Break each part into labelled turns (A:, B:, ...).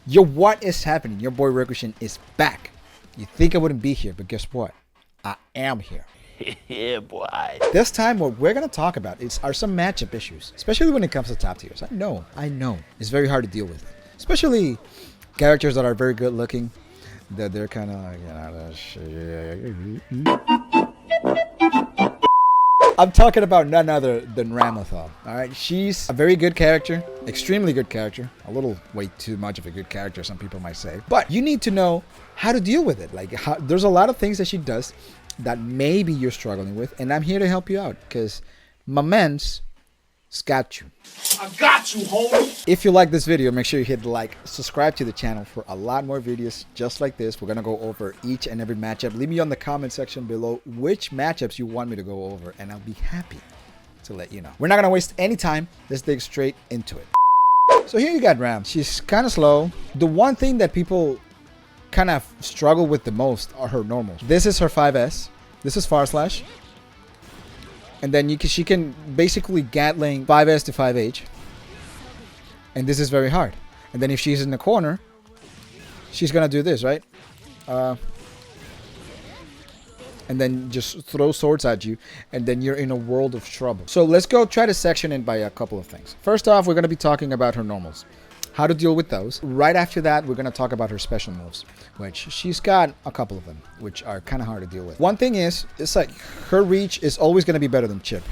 A: Yo, what is happening? Your boy Ricochet is back. You think I wouldn't be here, but guess what? I am here.
B: Yeah, boy.
A: This time, what we're going to talk about are some matchup issues, especially when it comes to top tiers. I know. It's very hard to deal with, especially characters that are very good looking, that they're kind of, I'm talking about none other than Ramlethal. All right, she's a very good character, extremely good character, a little way too much of a good character, some people might say. But you need to know how to deal with it. Like, there's a lot of things that she does that maybe you're struggling with, and I'm here to help you out because my man's got you.
C: I got you, homie.
A: If you like this video, make sure you hit like, subscribe to the channel for a lot more videos just like this. We're going to go over each and every matchup. Leave me on the comment section below which matchups you want me to go over, and I'll be happy to let you know. We're not going to waste any time. Let's dig straight into it. So here you got Ram. She's kind of slow. The one thing that people kind of struggle with the most are her normals. This is her 5S. This is Far Slash. And then she can basically Gatling 5S to 5H. And this is very hard. And then if she's in the corner, she's going to do this, right? And then just throw swords at you. And then you're in a world of trouble. So let's go try to section it by a couple of things. First off, we're going to be talking about her normals. How to deal with those. Right after that, we're going to talk about her special moves, which she's got a couple of them, which are kind of hard to deal with. One thing is, it's like her reach is always going to be better than Chipp.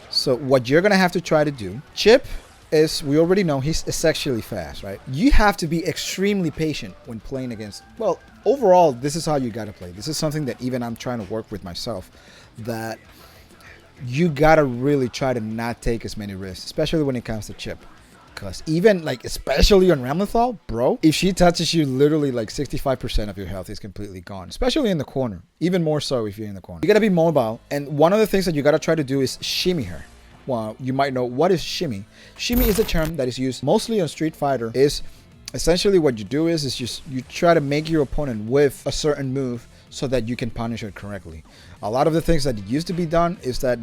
A: So what you're going to have to try to do, Chipp is, we already know, he's sexually fast, right? You have to be extremely patient when playing against, well, overall, this is how you got to play. This is something that even I'm trying to work with myself, that you got to really try to not take as many risks, especially when it comes to Chipp. Because even, like, especially on Ramlethal, bro, if she touches you, literally like 65% of your health is completely gone, especially in the corner. Even more so if you're in the corner. You got to be mobile. And one of the things that you got to try to do is shimmy her. Well, you might know, what is shimmy? Shimmy is a term that is used mostly on Street Fighter. Is essentially what you do is just you try to make your opponent with a certain move so that you can punish it correctly. A lot of the things that used to be done is that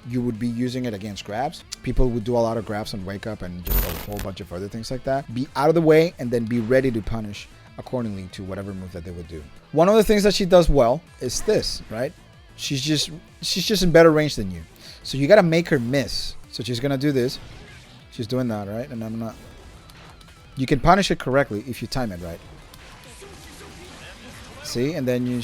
A: you would be using it against grabs. People would do a lot of grabs on Wake Up and just a whole bunch of other things like that. Be out of the way and then be ready to punish accordingly to whatever move that they would do. One of the things that she does well is this, right? She's just in better range than you. So you got to make her miss. So she's going to do this. She's doing that, right? And I'm not. You can punish it correctly if you time it right. See, and then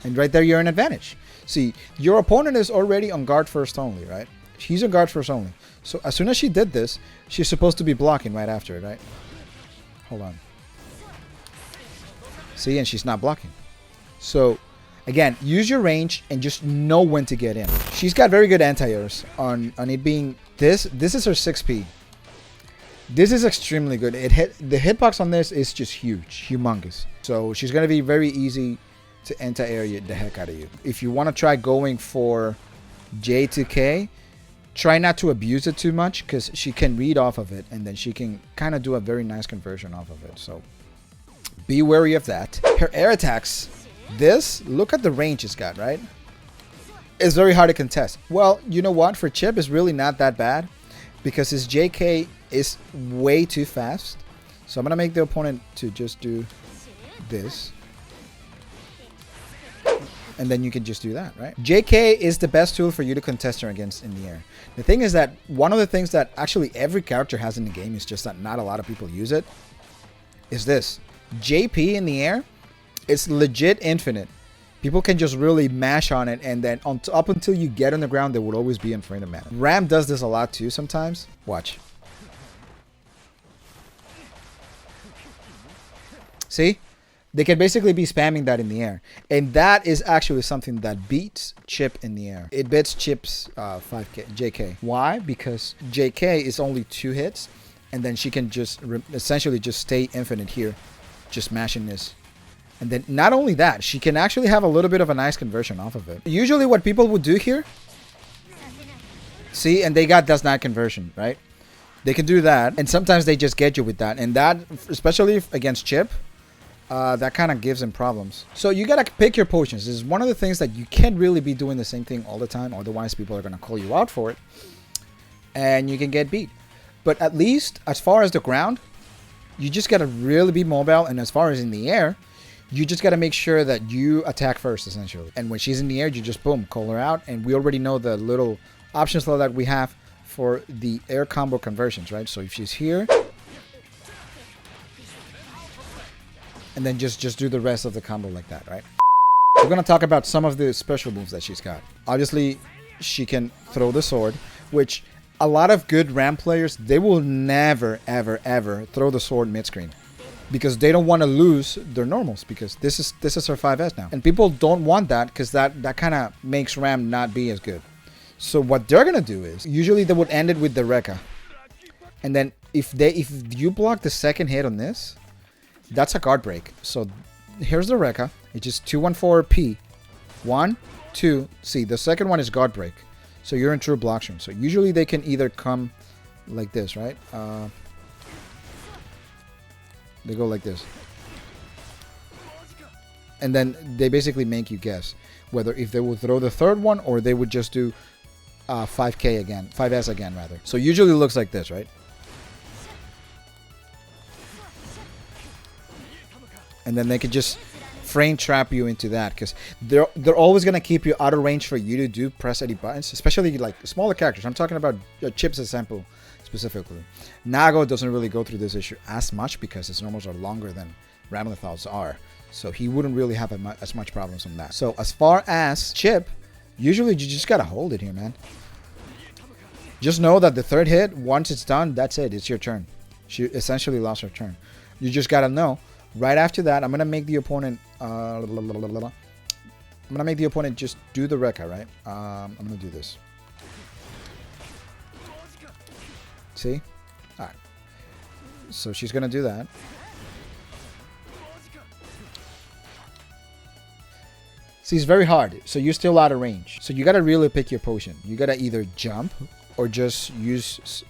A: and right there you're in advantage. See, your opponent is already on guard first only, right? He's on guard first only. So as soon as she did this, she's supposed to be blocking right after it, right? Hold on. See, and she's not blocking. So again, use your range and just know when to get in. She's got very good anti-airs on it being this. This is her 6P. This is extremely good. The hitbox on this is just huge, humongous. So she's going to be very easy to anti-air the heck out of you. If you want to try going for J to K, try not to abuse it too much because she can read off of it and then she can kind of do a very nice conversion off of it. So be wary of that. Her air attacks, look at the range it's got, right? It's very hard to contest. Well, you know what? For Chipp, it's really not that bad because his JK is way too fast. So I'm going to make the opponent to just do this. And then you can just do that, right? JK is the best tool for you to contest her against in the air. The thing is that one of the things that actually every character has in the game is just that not a lot of people use it, is this. JP in the air, it's legit infinite. People can just really mash on it, and then up until you get on the ground, they would always be in front of mana. Ram does this a lot too sometimes. Watch. See? They can basically be spamming that in the air. And that is actually something that beats Chipp in the air. It beats Chipp's 5K, JK. Why? Because JK is only 2 hits, and then she can just essentially just stay infinite here, just mashing this. And then not only that, she can actually have a little bit of a nice conversion off of it. Usually what people would do here, see, and they got does not conversion, right? They can do that, and sometimes they just get you with that. And that, especially against Chipp, that kind of gives him problems. So you gotta pick your potions. This is one of the things that you can't really be doing the same thing all the time, otherwise people are gonna call you out for it and you can get beat. But at least as far as the ground, You just got to really be mobile. And as far as in the air, you just got to make sure that you attack first, essentially. And when she's in the air, you just, boom, call her out. And we already know the little option slot that we have for the air combo conversions, right? So if she's here, and then just do the rest of the combo like that, right? We're going to talk about some of the special moves that she's got. Obviously, she can throw the sword, which a lot of good Ram players, they will never, ever, ever throw the sword mid-screen because they don't want to lose their normals, because this is her 5S now. And people don't want that because that kind of makes Ram not be as good. So what they're going to do is, usually they would end it with the Rekka. And then if you block the second hit on this, that's a guard break. So here's the Rekka. It's just 214P. 1, 2. See, the second one is guard break. So you're in true block stream. So usually they can either come like this, right? They go like this. And then they basically make you guess whether if they would throw the third one or they would just do 5K again. 5S again, rather. So usually it looks like this, right? And then they could just frame trap you into that, because they're always going to keep you out of range for you to press any buttons, especially like smaller characters. I'm talking about Chipp's example specifically. Nago doesn't really go through this issue as much because his normals are longer than Ramlethal's are. So he wouldn't really have as much problems on that. So as far as Chipp, usually you just got to hold it here, man. Just know that the third hit, once it's done, that's it. It's your turn. She essentially lost her turn. You just got to know. Right after that, I'm gonna make the opponent. I'm gonna make the opponent just do the Rekka, right? I'm gonna do this. See? All right. So she's gonna do that. See, it's very hard. So you're still out of range. So you gotta really pick your potion. You gotta either jump or just use.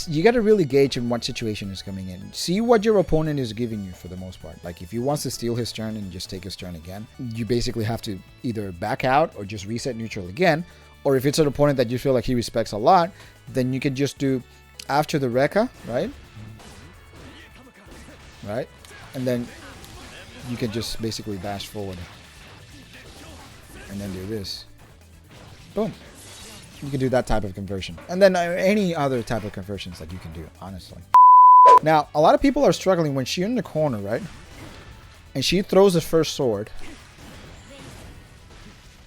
A: You gotta really gauge in what situation is coming in. See what your opponent is giving you for the most part. Like if he wants to steal his turn and just take his turn again, you basically have to either back out or just reset neutral again. Or if it's an opponent that you feel like he respects a lot, then you can just do after the Rekka, right? Right? And then you can just basically dash forward. And then do this. Boom. You can do that type of conversion. And then any other type of conversions that you can do, honestly. Now, a lot of people are struggling when she's in the corner, right? And she throws the first sword.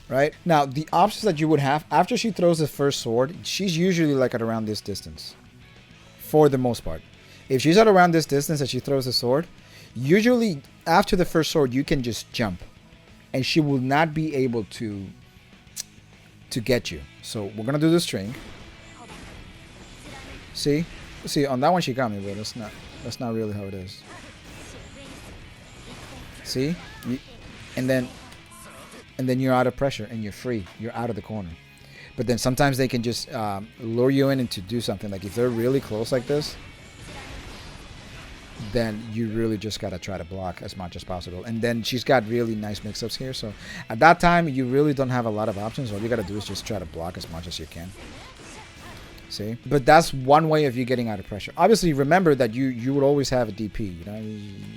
A: Right? Now, the options that you would have, after she throws the first sword, she's usually like at around this distance. For the most part. If she's at around this distance and she throws the sword, usually after the first sword, you can just jump. And she will not be able to get you. So we're gonna do the string. See on that one she got me, but that's not really how it is. See, and then you're out of pressure and you're free. You're out of the corner. But then sometimes they can just lure you in and to do something. Like if they're really close like this, then you really just gotta try to block as much as possible. And then she's got really nice mix-ups here, so at that time you really don't have a lot of options. All you gotta do is just try to block as much as you can. See, but that's one way of you getting out of pressure. Obviously remember that you would always have a DP. You know,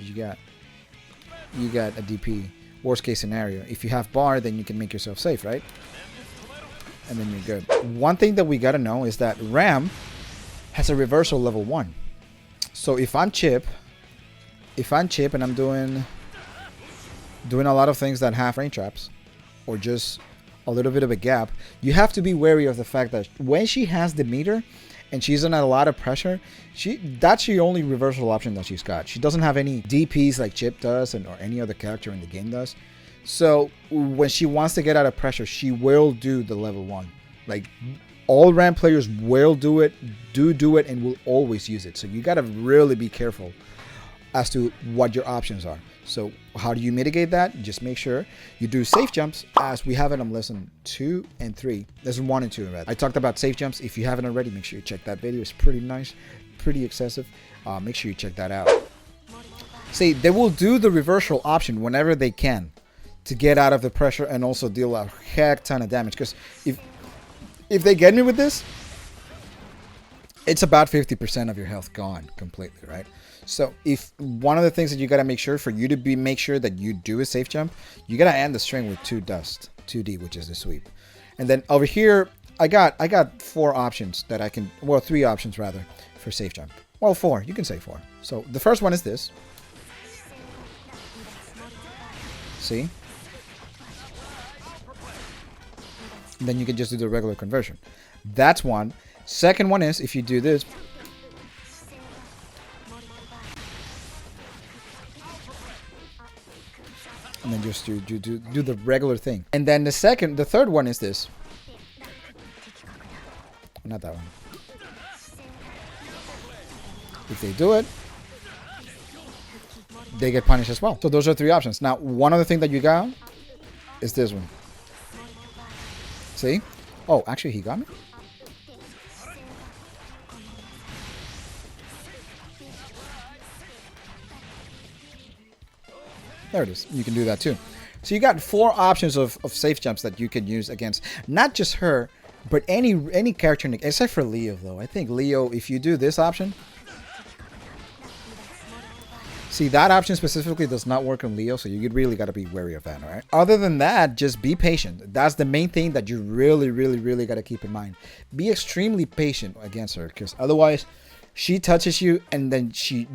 A: you got a DP. Worst case scenario, if you have bar, then you can make yourself safe, right? And then you're good. One thing that we gotta know is that Ram has a reversal level 1. So if I'm Chipp and I'm doing a lot of things that have rain traps or just a little bit of a gap, you have to be wary of the fact that when she has the meter and she's in a lot of pressure, that's the only reversal option that she's got. She doesn't have any DPs like Chipp does or any other character in the game does. So when she wants to get out of pressure, she will do the level 1. Like all Ram players will do it, and will always use it. So you got to really be careful as to what your options are. So how do you mitigate that? Just make sure you do safe jumps as we have it on lesson 2 and 3. Lesson 1 and 2 in red. I talked about safe jumps. If you haven't already, make sure you check that video. It's pretty nice, pretty excessive. Make sure you check that out. See, they will do the reversal option whenever they can to get out of the pressure and also deal a heck ton of damage. Because if they get me with this, it's about 50% of your health gone completely, right? So if one of the things that you got to make sure for you to make sure that you do a safe jump, you got to end the string with 2D, which is the sweep. And then over here, I got 4 options that I can, well, 3 options rather for safe jump. Well, 4, you can say 4. So the first one is this. See? And then you can just do the regular conversion. That's one. Second one is if you do this. And then just do the regular thing. And then the third one is this. Not that one. If they do it, they get punished as well. So those are 3 options. Now, one other thing that you got is this one. See? Oh, actually, he got me. There it is. You can do that too. So you got 4 options of safe jumps that you can use against not just her, but any character, except for Leo, though. I think Leo, if you do this option, see, that option specifically does not work on Leo, so you really got to be wary of that, all right? Other than that, just be patient. That's the main thing that you really got to keep in mind. Be extremely patient against her, because otherwise, she touches you, and then she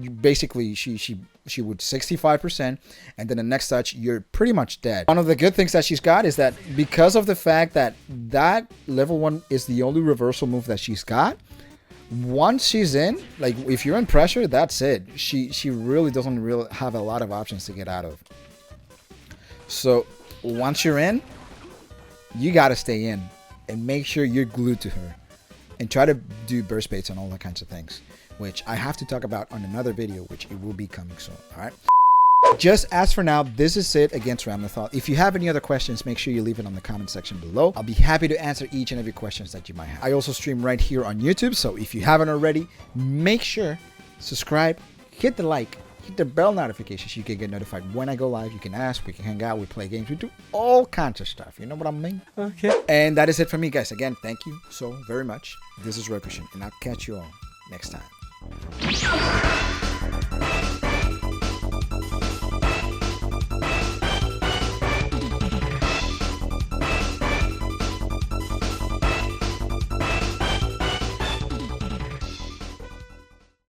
A: would 65%, and then the next touch, you're pretty much dead. One of the good things that she's got is that because of the fact that level 1 is the only reversal move that she's got, once she's in, like if you're in pressure, that's it. She really doesn't really have a lot of options to get out of. So once you're in, you got to stay in and make sure you're glued to her and try to do burst baits and all that kinds of things, which I have to talk about on another video, which it will be coming soon. All right. Just as for now, this is it against Ramlethal. If you have any other questions, make sure you leave it on the comment section below. I'll be happy to answer each and every questions that you might have. I also stream right here on YouTube, so if you haven't already, make sure subscribe, hit the like, hit the bell notification so you can get notified when I go live. You can ask, we can hang out, we play games, we do all kinds of stuff. You know what I mean? Okay. And that is it for me, guys. Again, thank you so very much. This is Rokushin, and I'll catch you all next time.